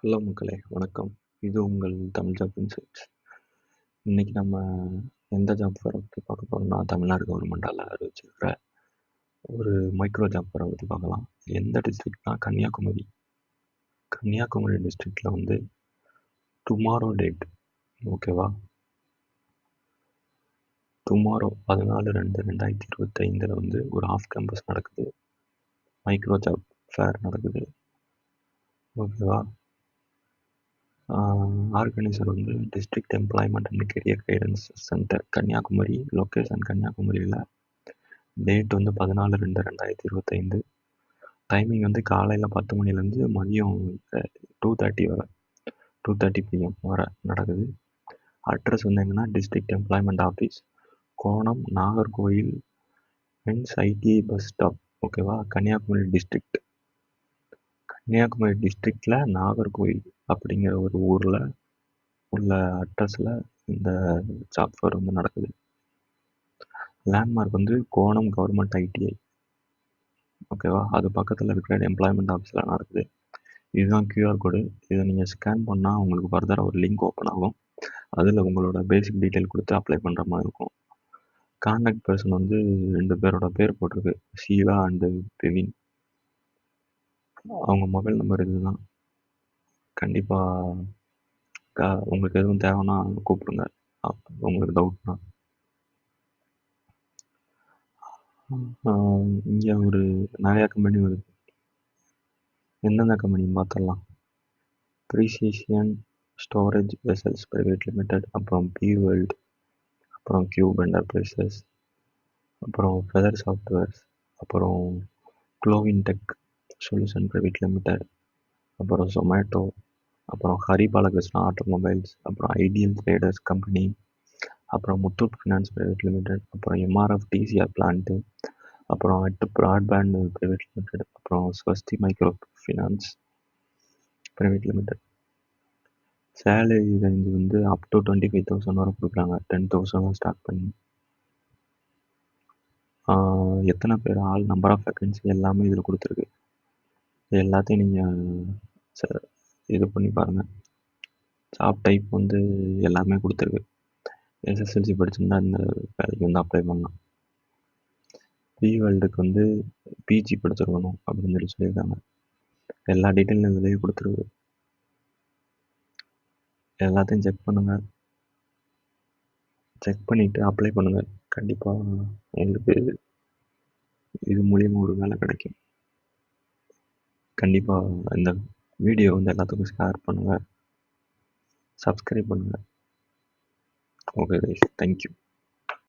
Hello மக்களே, வணக்கம். இது உங்கள் தமிழ் ஜாப் இன்சைட்ஸ். இன்னைக்கு நம்ம எந்த ஜாப் ஃபேரை பற்றி பார்க்க போகிறோம்னா, தமிழ்நாடு கவர்மெண்டால் அறிவிச்சிருக்கிற ஒரு மைக்ரோ ஜாப் ஃபேரை பற்றி பார்க்கலாம். எந்த டிஸ்ட்ரிக்ட்னா கன்னியாகுமரி. கன்னியாகுமரி டிஸ்ட்ரிக்டில் வந்து டுமாரோ டேட், ஓகேவா? டுமாரோ 14/2/2025 வந்து ஒரு ஆஃப் கேம்பஸ் நடக்குது. மைக்ரோ ஜாப் ஃபேர் நடக்குது, ஓகேவா? ஆர்கனைசர் வந்து district employment and career guidance centre Kanniyakumari, location கன்னியாகுமரியில். டேட் வந்து 14/2/2025. டைமிங் வந்து காலையில் 10 மணிலேருந்து மதியம் 2:30 வரை, 2:30 PM வரை நடக்குது. அட்ரஸ் வந்து எங்கன்னா district employment office, Konam, Nagercoil men's ITI bus stop, ஓகேவா? கன்னியாகுமரி டிஸ்ட்ரிக்ட். கன்னியாகுமரி டிஸ்ட்ரிக்டில் நாகர்கோயில் அப்படிங்கிற ஒரு ஊரில் உள்ள அட்ரஸில் இந்த ஜாப் ஃபேர் வந்து நடக்குது. லேண்ட்மார்க் வந்து கோணம் கவர்மெண்ட் ஐடிஐ, ஓகேவா? அது பக்கத்தில் இருக்கிற எம்ப்ளாய்மெண்ட் ஆஃபீஸில் நடக்குது. இதுதான் QR கோடு. இதை நீங்கள் ஸ்கேன் பண்ணால் உங்களுக்கு ஃபர்தராக ஒரு லிங்க் ஓப்பன் ஆகும். அதில் உங்களோட பேசிக் டீட்டெயில் கொடுத்து அப்ளை பண்ணுற மாதிரி இருக்கும். கான்டாக்ட் பர்சன் வந்து 2 பேரோட பேர் போட்டிருக்கு, ஷீலா அண்டு பிரவீன். அவங்க மொபைல் நம்பர் இதுதான். கண்டிப்பாக உங்களுக்கு எதுவும் தேவைன்னா கூப்பிடுங்க, உங்களுக்கு டவுட்னா. இங்கே ஒரு நிறையா கம்பெனி வருது. எந்தெந்த கம்பெனின்னு பார்த்துடலாம். ப்ரீசிஷியன் ஸ்டோரேஜ் வெசல்ஸ் பிரைவேட் லிமிடெட், அப்புறம் பி வேர்ல்டு, அப்புறம் கியூப் என்டர்பிரைசஸ், அப்புறம் ஃபெதர் சாஃப்ட்வேர்ஸ், அப்புறம் க்ளோவின் டெக் சொல்யூஷன் பிரைவேட் லிமிடெட், அப்புறம் ஜொமேட்டோ, அப்புறம் ஹரி பாலகிருஷ்ணா ஆட்டோமொபைல்ஸ், அப்புறம் ஐடியல் ட்ரேடர்ஸ் கம்பெனி, அப்புறம் முத்தூட் ஃபினான்ஸ் பிரைவேட் லிமிடெட், அப்புறம் MRF TCR பிளான்ட்டு, அப்புறம் அட் ப்ராட்பேண்ட் பிரைவேட் லிமிடெட், அப்புறம் Swasti micro finance private limited. Salary range வந்து அப் டு 25,000 வரை கொடுக்குறாங்க, 10,000 ஸ்டார்ட் பண்ணி. எத்தனை பேர் ஆள், நம்பர் ஆஃப் வேக்கன்சி எல்லாமே இதில் கொடுத்துருக்கு. எல்லாத்தையும் நீங்கள் இது பண்ணி பாருங்கள். ஜாப் டைப் வந்து எல்லாமே கொடுத்துருக்கு. SSLC படிச்சிருந்தா இந்த வேலைக்கு வந்து அப்ளை பண்ணலாம். பி வேர்ல்டுக்கு வந்து பிஜி படிச்சிருக்கணும் அப்படின்னு சொல்லி சொல்லியிருக்காங்க. எல்லா டீட்டெயிலும் இதிலேயே கொடுத்துருக்கு. எல்லாத்தையும் செக் பண்ணுங்கள். செக் பண்ணிவிட்டு அப்ளை பண்ணுங்கள். கண்டிப்பாக உங்களுக்கு இது மூலியமாக ஒரு வேலை கிடைக்கும். கண்டிப்பாக இந்த வீடியோ வந்து எல்லாத்துக்கும் ஷேர் பண்ணுங்கள், சப்ஸ்கிரைப் பண்ணுங்கள். Okay guys, thank you.